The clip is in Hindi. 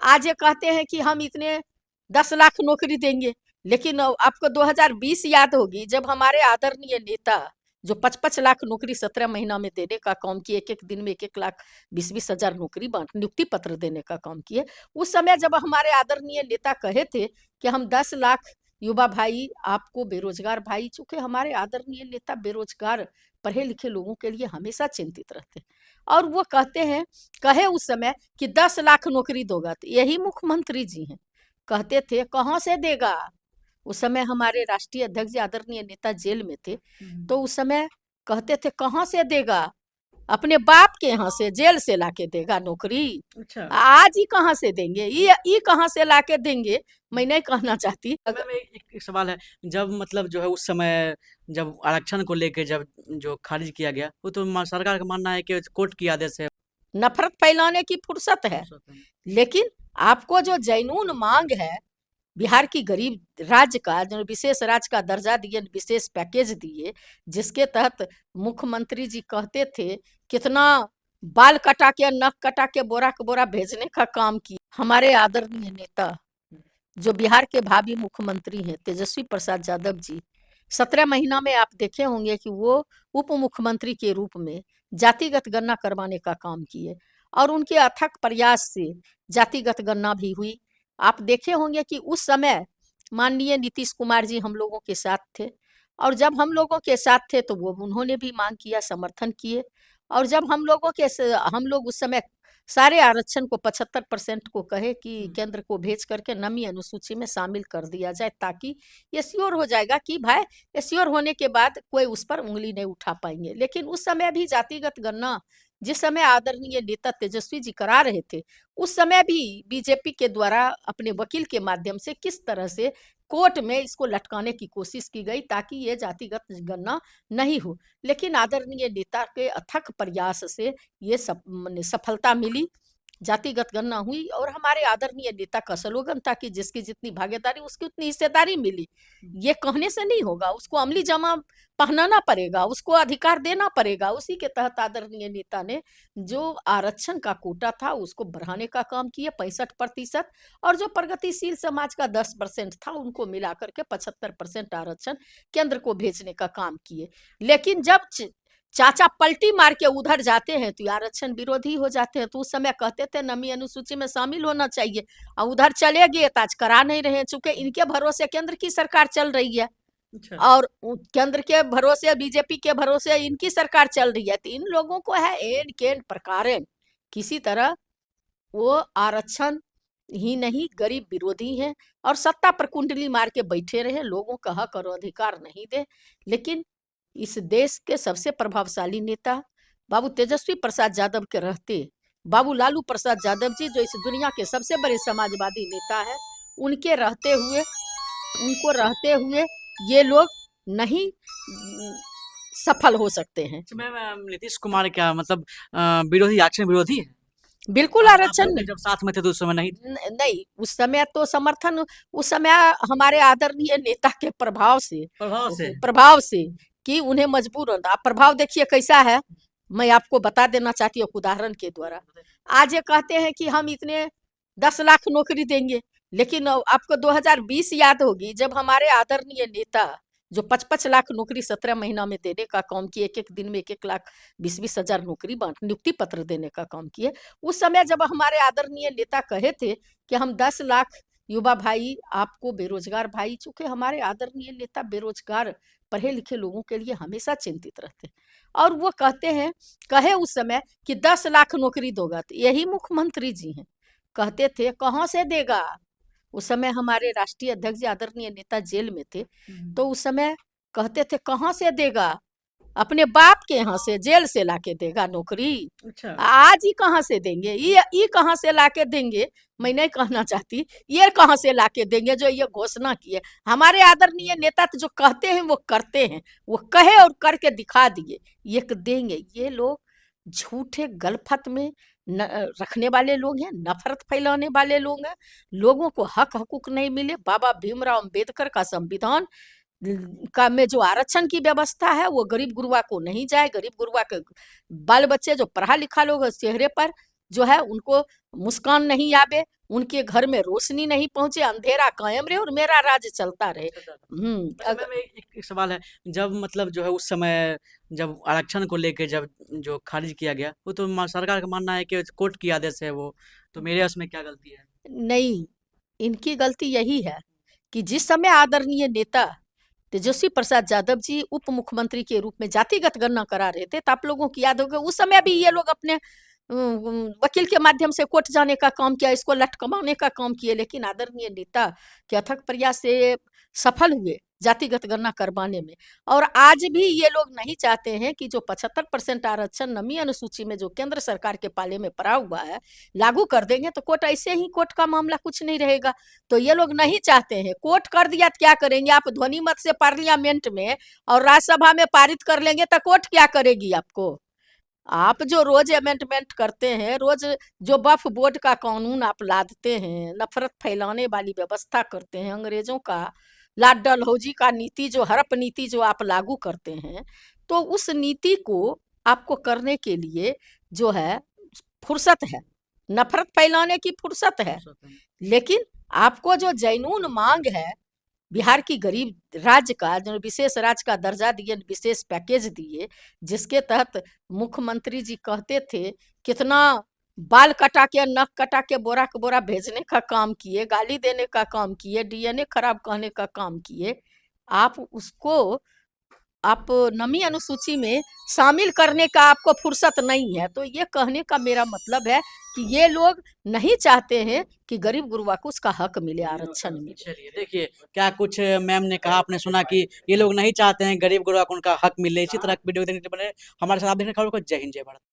आज ये कहते हैं कि हम इतने 10 लाख नौकरी देंगे, लेकिन आपको 2020 याद होगी, जब हमारे आदरणीय नेता जो 5-5 लाख नौकरी 17 महीना में देने का काम किए, एक दिन में 1-1 लाख 20-20 हजार नौकरी नियुक्ति पत्र देने का काम किए। उस समय जब हमारे आदरणीय नेता कहे थे कि हम 10 लाख युवा भाई आपको बेरोजगार भाई, चूंकि हमारे आदरणीय नेता बेरोजगार पढ़े लिखे लोगों के लिए हमेशा चिंतित रहते हैं, और वो कहते हैं, कहे उस समय कि 10 लाख नौकरी दोगा, तो यही मुख्यमंत्री जी हैं कहते थे कहाँ से देगा। उस समय हमारे राष्ट्रीय अध्यक्ष आदरणीय नेता जेल में थे, तो उस समय कहते थे कहाँ से देगा, अपने बाप के यहाँ से जेल से लाके देगा नौकरी। अच्छा। आज ही कहाँ से देंगे, ये कहाँ से लाके देंगे, मैं नहीं कहना चाहती। मैम एक सवाल है, जब मतलब जो है उस समय जब आरक्षण को लेके जब जो खारिज किया गया, वो तो सरकार का मानना है कि कोर्ट की आदेश है। नफरत फैलाने की फुर्सत है, लेकिन आपको जो जैनून मांग है, बिहार की गरीब राज्य का जो विशेष राज्य का दर्जा दिए, विशेष पैकेज दिए, जिसके तहत मुख्यमंत्री जी कहते थे कितना बाल कटा के नख कटा के बोरा भेजने का काम किया। हमारे आदरणीय नेता जो बिहार के भावी मुख्यमंत्री हैं तेजस्वी प्रसाद यादव जी, 17 महीना में आप देखे होंगे कि वो उप मुख्यमंत्री के रूप में जातिगत गणना करवाने का काम किए, और उनके अथक प्रयास से जातिगत गणना भी हुई। आप देखे होंगे कि उस समय माननीय नीतीश कुमार जी हम लोगों के साथ थे, और जब हम लोगों के साथ थे तो वो उन्होंने भी मांग किया, समर्थन किए, और जब हम लोग उस समय सारे आरक्षण को 75% को कहे कि केंद्र को भेज करके नमी अनुसूची में शामिल कर दिया जाए, ताकि ये श्योर हो जाएगा कि भाई ये श्योर होने के बाद कोई उस पर उंगली नहीं उठा पाएंगे। लेकिन उस समय भी जातिगत गणना जिस समय आदरणीय नेता तेजस्वी जी करा रहे थे, उस समय भी बीजेपी के द्वारा अपने वकील के माध्यम से किस तरह से कोर्ट में इसको लटकाने की कोशिश की गई, ताकि ये जातिगत गणना नहीं हो। लेकिन आदरणीय नेता के अथक प्रयास से ये सफलता मिली, जातिगत गणना हुई, और हमारे आदरणीय नेता का स्लोगन था कि जिसकी जितनी भागीदारी उसकी उतनी हिस्सेदारी मिली। ये कहने से नहीं होगा, उसको अमली जामा पहनाना पड़ेगा, उसको अधिकार देना पड़ेगा। उसी के तहत आदरणीय नेता ने जो आरक्षण का कोटा था उसको बढ़ाने का काम किया 65%, और जो प्रगतिशील समाज का 10% था उनको मिला करके 75% आरक्षण केंद्र को भेजने का काम किए। लेकिन जब चाचा पलटी मार के उधर जाते हैं तो आरक्षण विरोधी हो जाते हैं। तो उस समय कहते थे नमी अनुसूची में शामिल होना चाहिए, और उधर चले गए तो आज करा नहीं रहे, चूंकि इनके भरोसे केंद्र की सरकार चल रही है। अच्छा। और केंद्र के भरोसे बीजेपी के भरोसे इनकी सरकार चल रही है, तो इन लोगों को है एन केन प्रकारेण किसी तरह वो आरक्षण ही नहीं, गरीब विरोधी हैं, और सत्ता पर कुंडली मार के बैठे रहे, लोगों का हक और अधिकार नहीं दे। लेकिन इस देश के सबसे प्रभावशाली नेता बाबू तेजस्वी प्रसाद यादव के रहते, बाबू लालू प्रसाद यादव जी जो इस दुनिया के सबसे बड़े समाजवादी नेता है, उनके रहते हुए उनको रहते हुए ये लोग नहीं सफल हो सकते हैं। अच्छा मैम, नीतीश कुमार क्या मतलब विरोधी, आरक्षण विरोधी है? बिल्कुल आरक्षण जब साथ में थे तो उस समय नहीं थे? नहीं, उस समय तो समर्थन, उस समय हमारे आदरणीय नेता के प्रभाव से कि उन्हें मजबूर होना। आप प्रभाव देखिए कैसा है, मैं आपको बता देना चाहती हूँ उदाहरण के द्वारा। आज ये कहते हैं कि हम इतने 10 लाख नौकरी देंगे, लेकिन आपको 2020 याद होगी, जब हमारे आदरणीय नेता जो 5-5 लाख नौकरी 17 महीना में देने का काम किए, एक दिन में 1-1 लाख 20-20 हजार नौकरी नियुक्ति पत्र देने का काम किए। उस समय जब हमारे आदरणीय नेता कहे थे कि हम 10 लाख युवा भाई आपको बेरोजगार भाई, चूंकि हमारे आदरणीय नेता बेरोजगार पढ़े लिखे लोगों के लिए हमेशा चिंतित रहते हैं, और वो कहते हैं, कहे उस समय कि 10 लाख नौकरी दोगा, तो यही मुख्यमंत्री जी हैं कहते थे कहाँ से देगा। उस समय हमारे राष्ट्रीय अध्यक्ष आदरणीय नेता जेल में थे, तो उस समय कहते थे कहाँ से देगा, अपने बाप के यहाँ से जेल से लाके देगा नौकरी। अच्छा। आज ही कहाँ से देंगे, ये कहाँ से लाके देंगे, मैं नहीं कहना चाहती, ये कहाँ से लाके देंगे जो ये घोषणा किए। हमारे आदरणीय नेता तो जो कहते हैं वो करते हैं, वो कहे और करके दिखा दिए, ये देंगे। ये लोग झूठे गलफत में रखने वाले लोग हैं, नफरत फैलाने वाले लोग हैं। लोगों को हक हकूक नहीं मिले, बाबा भीमराव अंबेडकर का संविधान का में जो आरक्षण की व्यवस्था है वो गरीब गुरुआ को नहीं जाए। गरीब गुरुआ के बाल बच्चे जो पढ़ा लिखा लोग चेहरे पर जो है उनको मुस्कान नहीं आवे, उनके घर में रोशनी नहीं पहुंचे, अंधेरा कायम रहे और मेरा राज चलता रहे। अच्छा मैम, एक सवाल है। जब मतलब जो है उस समय जब आरक्षण को लेके जब जो खारिज किया गया, वो तो सरकार का मानना है कि कोर्ट की आदेश है वो, तो मेरे उसमें क्या गलती है? नहीं, इनकी गलती यही है कि जिस समय आदरणीय नेता तेजस्वी प्रसाद यादव जी उप मुख्यमंत्री के रूप में जातिगत गणना करा रहे थे, तो आप लोगों को याद होगा उस समय भी ये लोग अपने वकील के माध्यम से कोर्ट जाने का काम किया, इसको लटकवाने का काम किए, लेकिन आदरणीय नेता के अथक प्रयास से सफल हुए जातिगत गणना करवाने में। और आज भी ये लोग नहीं चाहते हैं कि जो 75% आरक्षण नमी अनुसूची में जो केंद्र सरकार के पाले में पड़ा हुआ है लागू कर देंगे तो कोर्ट ऐसे ही कोर्ट का मामला कुछ नहीं रहेगा। तो ये लोग नहीं चाहते हैं, कोर्ट कर दिया तो क्या करेंगे आप, ध्वनि मत से पार्लियामेंट में और राज्यसभा में पारित कर लेंगे तो कोर्ट क्या करेगी आपको। आप जो रोज अमेंडमेंट करते हैं, रोज जो वक्फ बोर्ड का कानून आप लादते हैं, नफरत फैलाने वाली व्यवस्था करते हैं, अंग्रेजों का लाड डलहौजी का नीति जो हड़प नीति जो आप लागू करते हैं, तो उस नीति को आपको करने के लिए जो है फुर्सत है, नफरत फैलाने की फुर्सत है। लेकिन आपको जो जैनून मांग है, बिहार की गरीब राज्य का जो विशेष राज्य का दर्जा दिए, विशेष पैकेज दिए, जिसके तहत मुख्यमंत्री जी कहते थे कितना बाल कटा के नख कटा के बोरा के बोरा भेजने का काम किए, गाली देने का काम किए, डीएनए खराब कहने का काम किए। आप उसको आप नमी अनुसूची में शामिल करने का आपको फुर्सत नहीं है। तो ये कहने का मेरा मतलब है कि ये लोग नहीं चाहते हैं कि गरीब गुरबा को उसका हक मिले, आरक्षण मिले। चलिए देखिए, क्या कुछ मैम ने कहा, आपने सुना कि ये लोग नहीं चाहते हैं गरीब गुरबा को उनका हक मिले। इसी तरह की वीडियो देखने के लिए बने हमारे साथ। आप देखने खबरों को। जय हिंद, जय भारत।